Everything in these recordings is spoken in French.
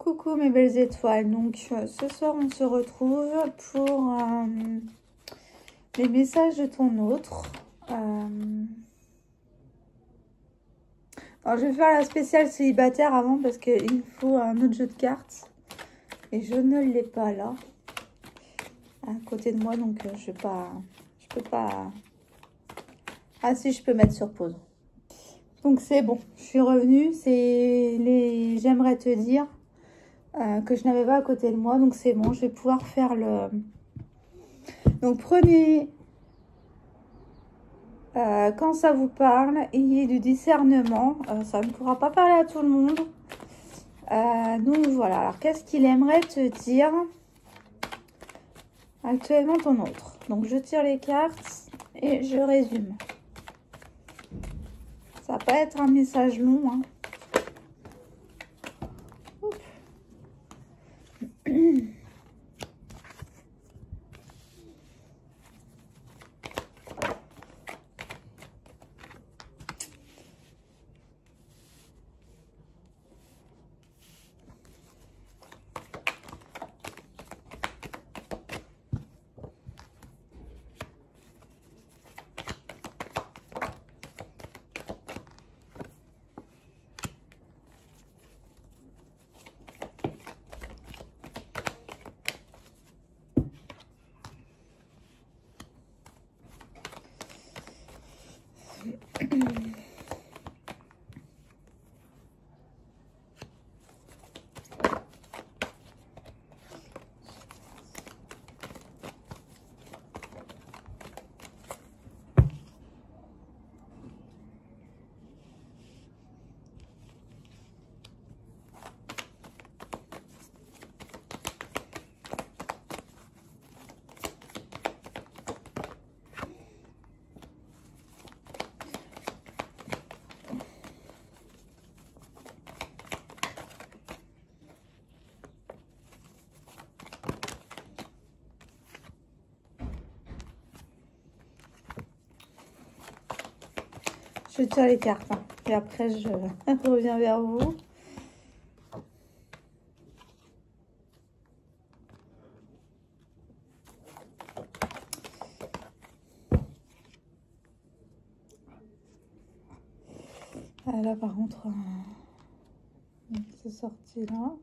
Coucou mes belles étoiles, donc ce soir on se retrouve pour les messages de ton autre. Alors je vais faire la spéciale célibataire avant parce qu'il me faut un autre jeu de cartes et je ne l'ai pas là à côté de moi, donc je peux pas. Ah si, je peux mettre sur pause. Donc c'est bon, je suis revenue. C'est les j'aimerais te dire que je n'avais pas à côté de moi, donc c'est bon, je vais pouvoir faire le. Donc prenez quand ça vous parle, ayez du discernement. Ça ne pourra pas parler à tout le monde. Donc voilà, alors qu'est-ce qu'il aimerait te dire actuellement ton autre? Donc je tire les cartes et je résume. Ça va pas être un message long, hein. Je tire les cartes, hein, et après je reviens vers vous. Là par contre, c'est sorti là.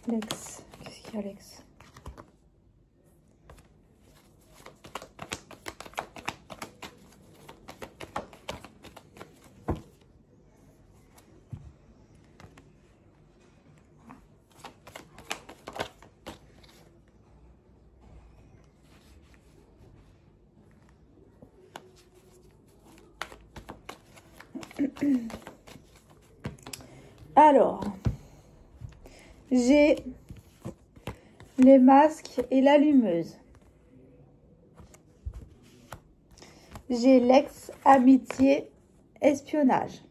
Lex, qu'est-ce qu'il y a Lex? Alors, j'ai les masques et l'allumeuse. J'ai l'ex, amitié, espionnage.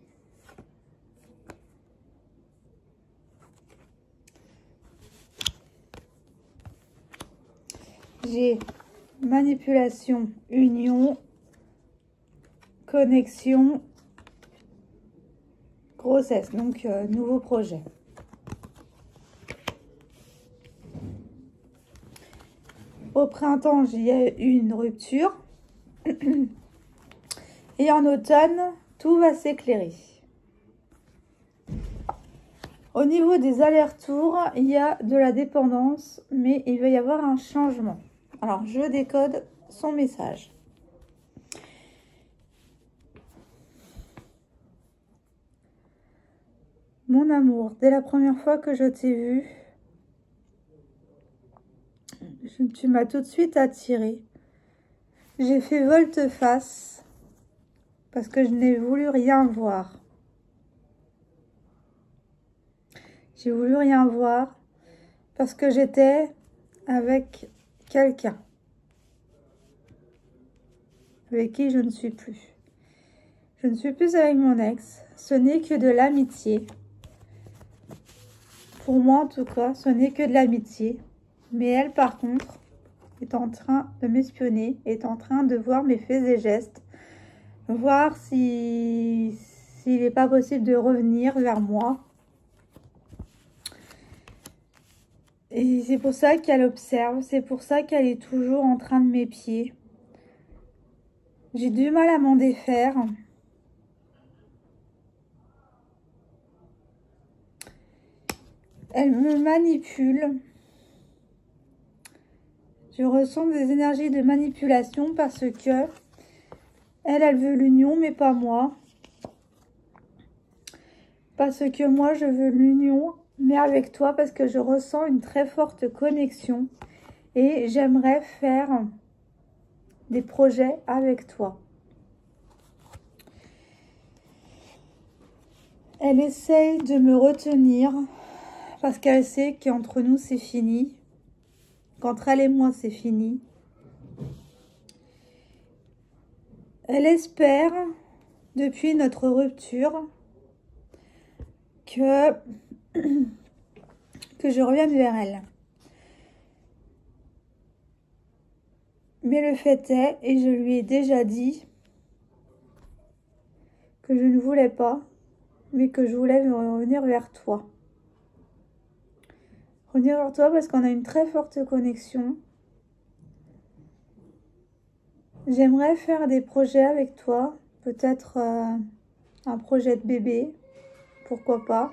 J'ai manipulation, union, connexion, grossesse, donc nouveau projet. Au printemps, il y a eu une rupture. Et en automne, tout va s'éclairer. Au niveau des allers-retours, il y a de la dépendance, mais il va y avoir un changement. Alors, je décode son message. Mon amour, dès la première fois que je t'ai vu, tu m'as tout de suite attiré. J'ai fait volte-face parce que je n'ai voulu rien voir. J'ai voulu rien voir parce que j'étais avec quelqu'un avec qui je ne suis plus. Je ne suis plus avec mon ex. Ce n'est que de l'amitié. Pour moi, en tout cas, ce n'est que de l'amitié. Mais elle, par contre, est en train de m'espionner, est en train de voir mes faits et gestes. voir s'il n'est pas possible de revenir vers moi. Et c'est pour ça qu'elle observe, c'est pour ça qu'elle est toujours en train de m'épier. J'ai du mal à m'en défaire. Elle me manipule. Je ressens des énergies de manipulation parce que elle veut l'union, mais pas moi. Parce que moi, je veux l'union, mais avec toi, parce que je ressens une très forte connexion. Et j'aimerais faire des projets avec toi. Elle essaye de me retenir parce qu'elle sait qu'entre nous, c'est fini. Qu'entre elle et moi, c'est fini. Elle espère, depuis notre rupture, que je revienne vers elle. Mais le fait est, et je lui ai déjà dit, que je ne voulais pas, mais que je voulais revenir vers toi. Revenir vers toi parce qu'on a une très forte connexion. J'aimerais faire des projets avec toi, peut-être un projet de bébé, pourquoi pas.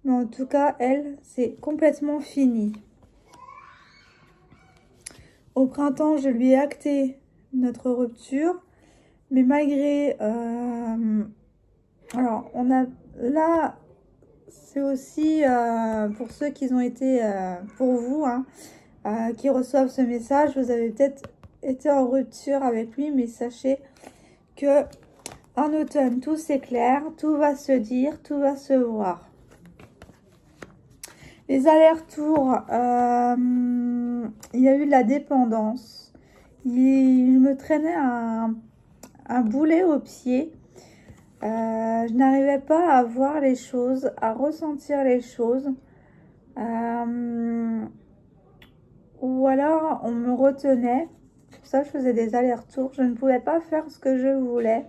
Mais en tout cas, elle, c'est complètement fini. Au printemps, je lui ai acté notre rupture, mais malgré... alors, on a là, c'est aussi pour ceux qui ont été, pour vous, hein, qui reçoivent ce message, vous avez peut-être été en rupture avec lui, mais sachez que en automne, tout s'éclaire, tout va se dire, tout va se voir. Les allers-retours, il y a eu de la dépendance. Je me traînais un boulet au pied. Je n'arrivais pas à voir les choses, à ressentir les choses. Ou alors, on me retenait. C'est pour ça que je faisais des allers-retours. Je ne pouvais pas faire ce que je voulais.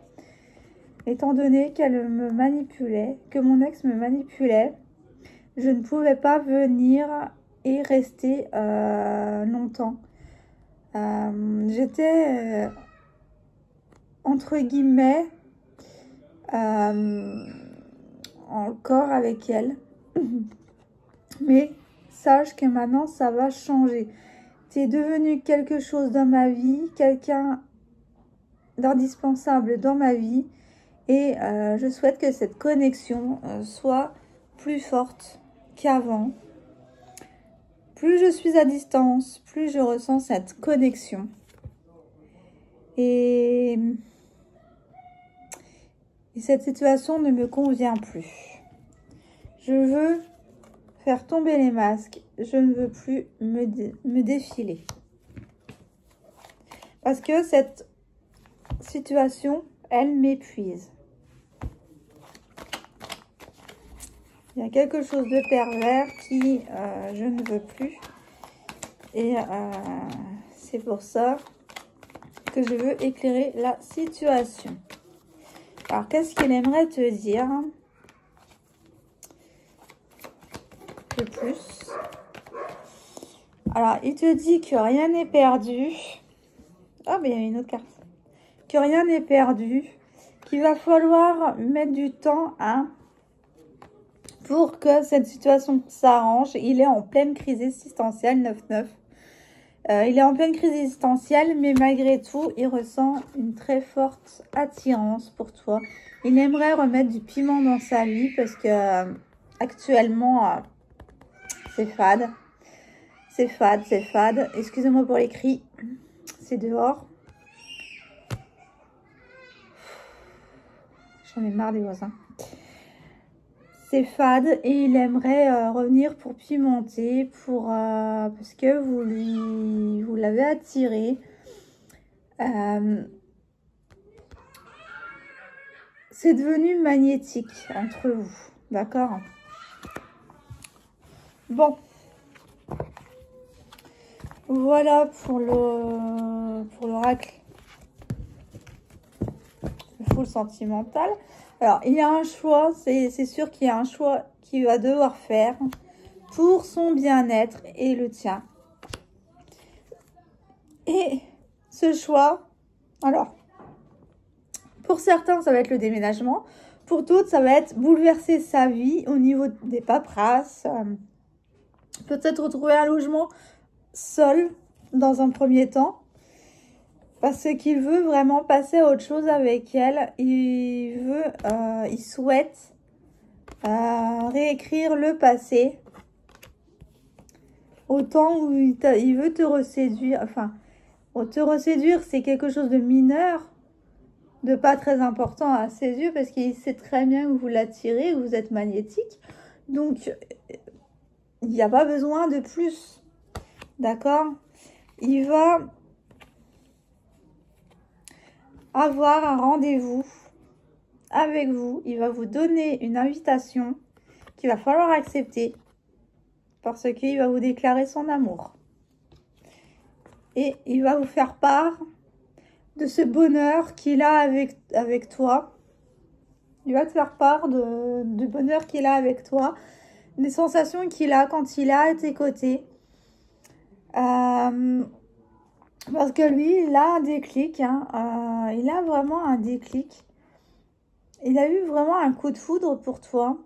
Étant donné qu'elle me manipulait, que mon ex me manipulait, je ne pouvais pas venir et rester longtemps. J'étais, entre guillemets, encore avec elle. Mais sache que maintenant, ça va changer. Tu es devenu quelque chose dans ma vie, quelqu'un d'indispensable dans ma vie. Et je souhaite que cette connexion soit plus forte qu'avant. Plus je suis à distance, plus je ressens cette connexion. Et cette situation ne me convient plus. Je veux faire tomber les masques. Je ne veux plus me défiler. Parce que cette situation, elle m'épuise. Il y a quelque chose de pervers qui, je ne veux plus. Et c'est pour ça que je veux éclairer la situation. Alors, qu'est-ce qu'il aimerait te dire de plus? Alors, il te dit que rien n'est perdu. Oh, mais il y a une autre carte. Que rien n'est perdu. Qu'il va falloir mettre du temps pour que cette situation s'arrange. Il est en pleine crise existentielle, 9-9. Il est en pleine crise existentielle, mais malgré tout, il ressent une très forte attirance pour toi. Il aimerait remettre du piment dans sa vie parce que actuellement, c'est fade. C'est fade, c'est fade. Excusez-moi pour les cris. C'est dehors. J'en ai marre des voisins. C'est fade et il aimerait revenir pour pimenter, parce que vous l'avez attiré. C'est devenu magnétique entre vous, d'accord? Bon, voilà pour l'oracle full sentimental. Alors, il y a un choix, c'est sûr qu'il y a un choix qu'il va devoir faire pour son bien-être et le tien. Et ce choix, alors, pour certains, ça va être le déménagement. Pour d'autres, ça va être bouleverser sa vie au niveau des paperasses. Peut-être retrouver un logement seul dans un premier temps. Parce qu'il veut vraiment passer à autre chose avec elle. Il souhaite réécrire le passé. Autant où il veut te reséduire. Enfin, te reséduire, c'est quelque chose de mineur. De pas très important à ses yeux. Parce qu'il sait très bien que vous l'attirez, que vous êtes magnétique. Donc, il n'y a pas besoin de plus. D'accord? Il va avoir un rendez-vous avec vous. Il va vous donner une invitation qu'il va falloir accepter parce qu'il va vous déclarer son amour. Et il va vous faire part de ce bonheur qu'il a avec toi. Il va te faire part du bonheur qu'il a avec toi, des sensations qu'il a quand il est à tes côtés. Parce que lui, il a un déclic, hein. Il a vraiment un déclic. Il a eu vraiment un coup de foudre pour toi,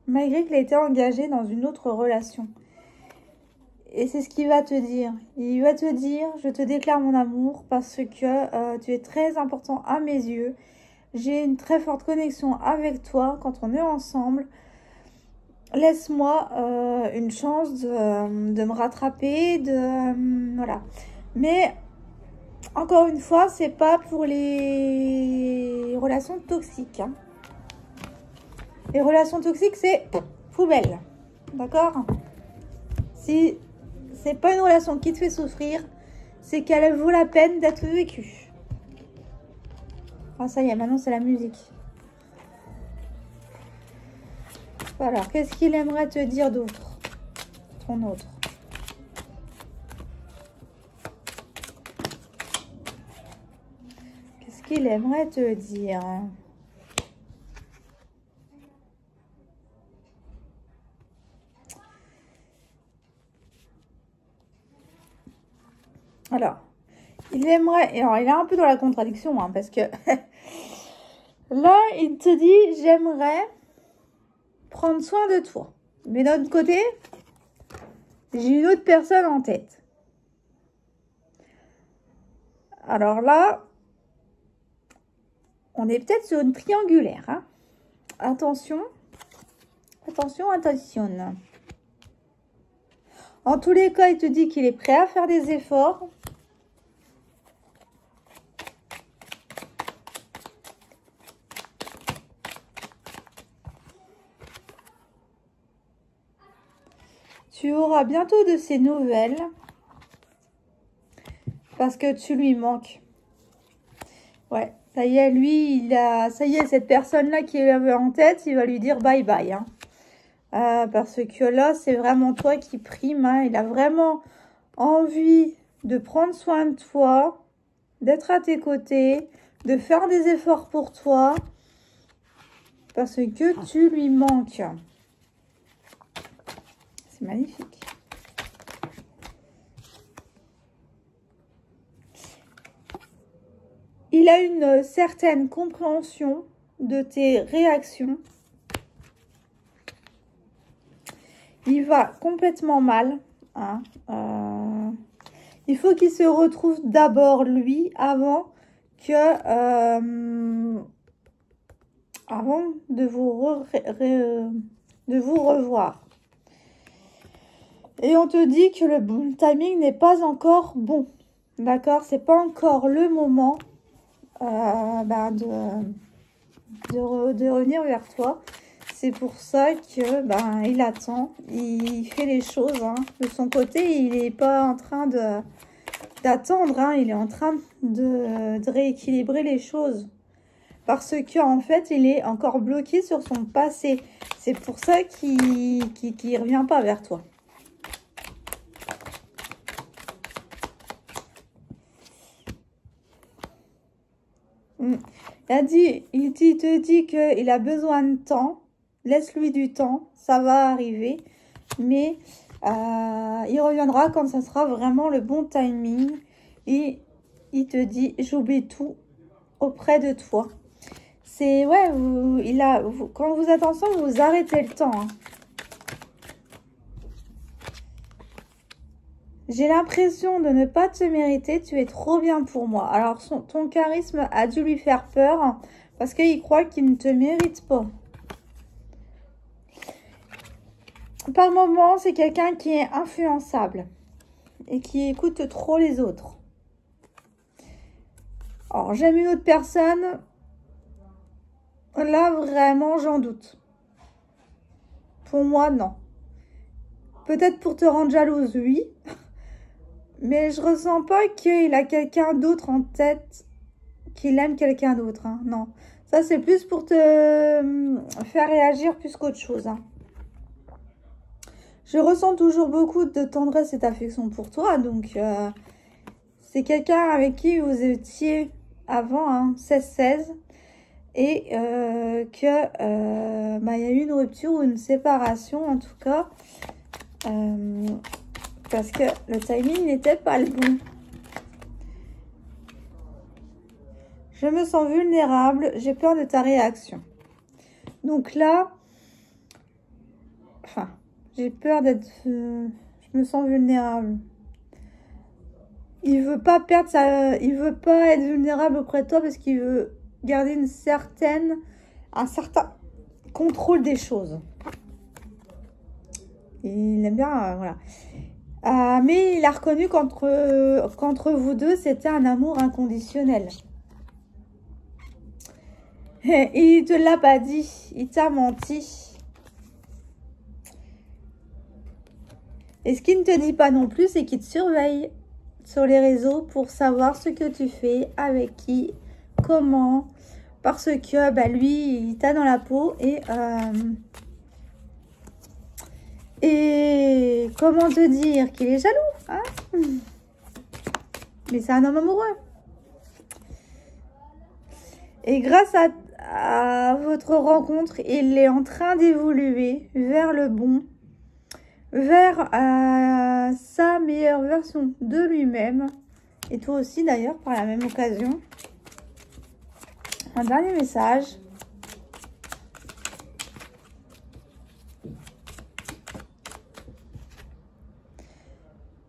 malgré qu'il a été engagé dans une autre relation. Et c'est ce qu'il va te dire. Il va te dire, je te déclare mon amour parce que tu es très important à mes yeux. J'ai une très forte connexion avec toi quand on est ensemble. Laisse-moi une chance de me rattraper, voilà. Mais encore une fois, c'est pas pour les relations toxiques. Hein. Les relations toxiques, c'est poubelle. D'accord? Si c'est pas une relation qui te fait souffrir, c'est qu'elle vaut la peine d'être vécue. Ah, ça y est, maintenant c'est la musique. Alors, qu'est-ce qu'il aimerait te dire d'autre? Ton autre. Qu'est-ce qu'il aimerait te dire? Alors, il aimerait... Alors, il est un peu dans la contradiction, hein, parce que... là, il te dit, j'aimerais prendre soin de toi. Mais d'un autre côté, j'ai une autre personne en tête. Alors là, on est peut-être sur une triangulaire. Hein. Attention. Attention, attention. En tous les cas, il te dit qu'il est prêt à faire des efforts. Tu auras bientôt de ses nouvelles parce que tu lui manques. Ouais, ça y est, lui, ça y est, cette personne-là qui avait en tête, il va lui dire bye bye. Hein. Parce que là, c'est vraiment toi qui prime. Hein. Il a vraiment envie de prendre soin de toi, d'être à tes côtés, de faire des efforts pour toi parce que tu lui manques. C'est magnifique. Il a une certaine compréhension de tes réactions. Il va complètement mal. Hein. Il faut qu'il se retrouve d'abord, lui, avant de vous revoir. Et on te dit que le timing n'est pas encore bon. D'accord? C'est pas encore le moment de revenir vers toi. C'est pour ça que il attend. Il fait les choses. Hein. De son côté, il n'est pas en train d'attendre. Hein. Il est en train de rééquilibrer les choses. Parce qu'en fait, il est encore bloqué sur son passé. C'est pour ça qu'il ne revient pas vers toi. Il te dit qu'il a besoin de temps. Laisse-lui du temps, ça va arriver. Mais il reviendra quand ça sera vraiment le bon timing. Et il te dit, j'oublie tout auprès de toi. C'est, ouais, quand vous êtes ensemble, vous arrêtez le temps. Hein. J'ai l'impression de ne pas te mériter, tu es trop bien pour moi. Alors, ton charisme a dû lui faire peur parce qu'il croit qu'il ne te mérite pas. Par moment, c'est quelqu'un qui est influençable et qui écoute trop les autres. Alors, j'aime une autre personne. Là, vraiment, j'en doute. Pour moi, non. Peut-être pour te rendre jalouse, oui. Mais je ressens pas qu'il a quelqu'un d'autre en tête, qu'il aime quelqu'un d'autre. Hein. Non, ça c'est plus pour te faire réagir plus qu'autre chose. Hein. Je ressens toujours beaucoup de tendresse et d'affection pour toi. Donc, c'est quelqu'un avec qui vous étiez avant, hein, 16-16. Et il y a eu une rupture ou une séparation en tout cas. Parce que le timing n'était pas le bon. Je me sens vulnérable. J'ai peur de ta réaction. Donc là, j'ai peur d'être... je me sens vulnérable. Il veut pas perdre sa... Il veut pas être vulnérable auprès de toi parce qu'il veut garder un certain contrôle des choses. Il aime bien... voilà. Mais il a reconnu qu'entre vous deux, c'était un amour inconditionnel. Et il te l'a pas dit. Il t'a menti. Et ce qu'il ne te dit pas non plus, c'est qu'il te surveille sur les réseaux pour savoir ce que tu fais, avec qui, comment. Parce que lui, il t'a dans la peau et comment te dire qu'il est jaloux, hein? Mais c'est un homme amoureux. Et grâce à votre rencontre, il est en train d'évoluer vers le bon, vers sa meilleure version de lui-même. Et toi aussi d'ailleurs, par la même occasion. Un dernier message.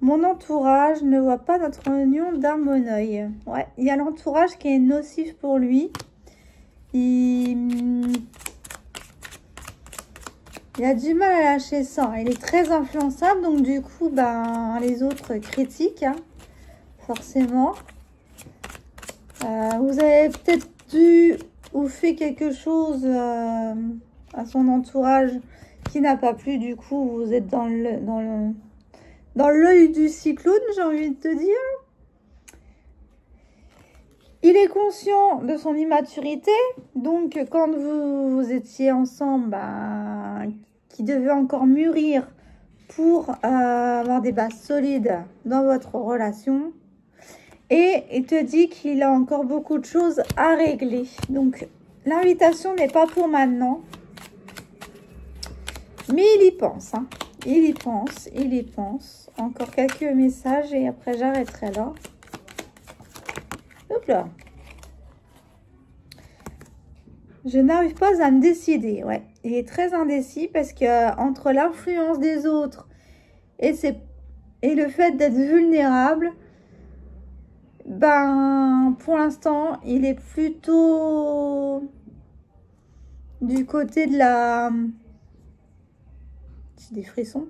Mon entourage ne voit pas notre union d'un bon oeil. Ouais, il y a l'entourage qui est nocif pour lui. Il a du mal à lâcher ça. Il est très influençable, donc du coup, les autres critiquent, hein, forcément. Vous avez peut-être dû ou fait quelque chose à son entourage qui n'a pas plu. Du coup, vous êtes dans l'œil du cyclone, j'ai envie de te dire. Il est conscient de son immaturité. Donc, quand vous étiez ensemble, qui devait encore mûrir pour avoir des bases solides dans votre relation. Et il te dit qu'il a encore beaucoup de choses à régler. Donc, l'invitation n'est pas pour maintenant. Mais il y pense, hein. Il y pense. Encore quelques messages et après j'arrêterai là. Hop là. Je n'arrive pas à me décider. Ouais, il est très indécis parce que entre l'influence des autres et le fait d'être vulnérable, pour l'instant, il est plutôt du côté de la... C'est des frissons.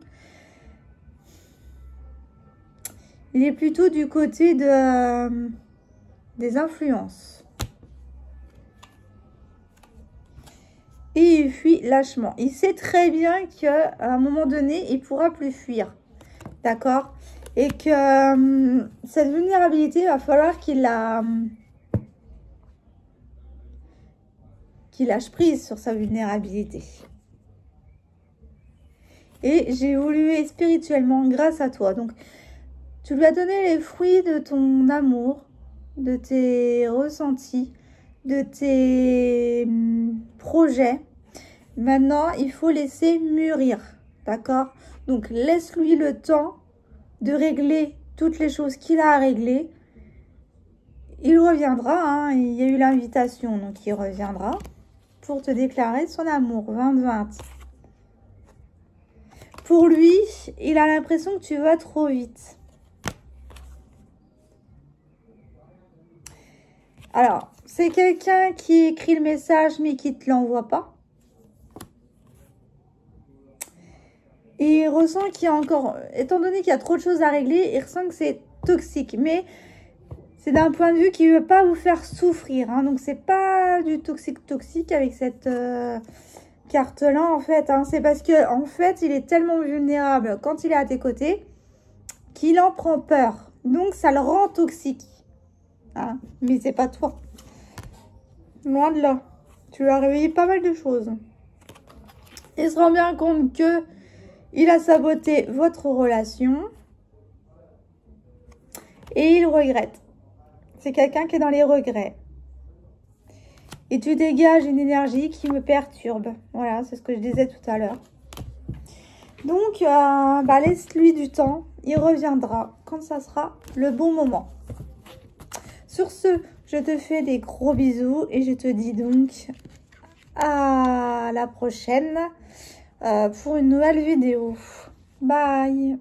Il est plutôt du côté des influences. Et il fuit lâchement. Il sait très bien qu'à un moment donné, il ne pourra plus fuir. D'accord? Et que cette vulnérabilité, il va falloir qu'il lâche prise sur sa vulnérabilité. Et j'ai évolué spirituellement grâce à toi. Donc, tu lui as donné les fruits de ton amour, de tes ressentis. de tes projets. Maintenant, il faut laisser mûrir, d'accord? Donc, laisse-lui le temps de régler toutes les choses qu'il a à régler. Il reviendra, hein, il y a eu l'invitation, donc il reviendra pour te déclarer son amour. 20-20. Pour lui, il a l'impression que tu vas trop vite. Alors, c'est quelqu'un qui écrit le message mais qui ne te l'envoie pas. Et il ressent qu'il y a encore, étant donné qu'il y a trop de choses à régler, il ressent que c'est toxique. Mais c'est d'un point de vue qui ne veut pas vous faire souffrir. Hein. Donc, c'est pas du toxique avec cette carte-là, en fait. Hein. C'est parce que, en fait, il est tellement vulnérable quand il est à tes côtés qu'il en prend peur. Donc, ça le rend toxique. Hein. Mais c'est pas toi. Loin de là. Tu lui as réveillé pas mal de choses. Il se rend bien compte que il a saboté votre relation. Et il regrette. C'est quelqu'un qui est dans les regrets. Et tu dégages une énergie qui me perturbe. Voilà, c'est ce que je disais tout à l'heure. Donc, laisse-lui du temps. Il reviendra quand ça sera le bon moment. Sur ce, je te fais des gros bisous. Et je te dis donc à la prochaine pour une nouvelle vidéo. Bye!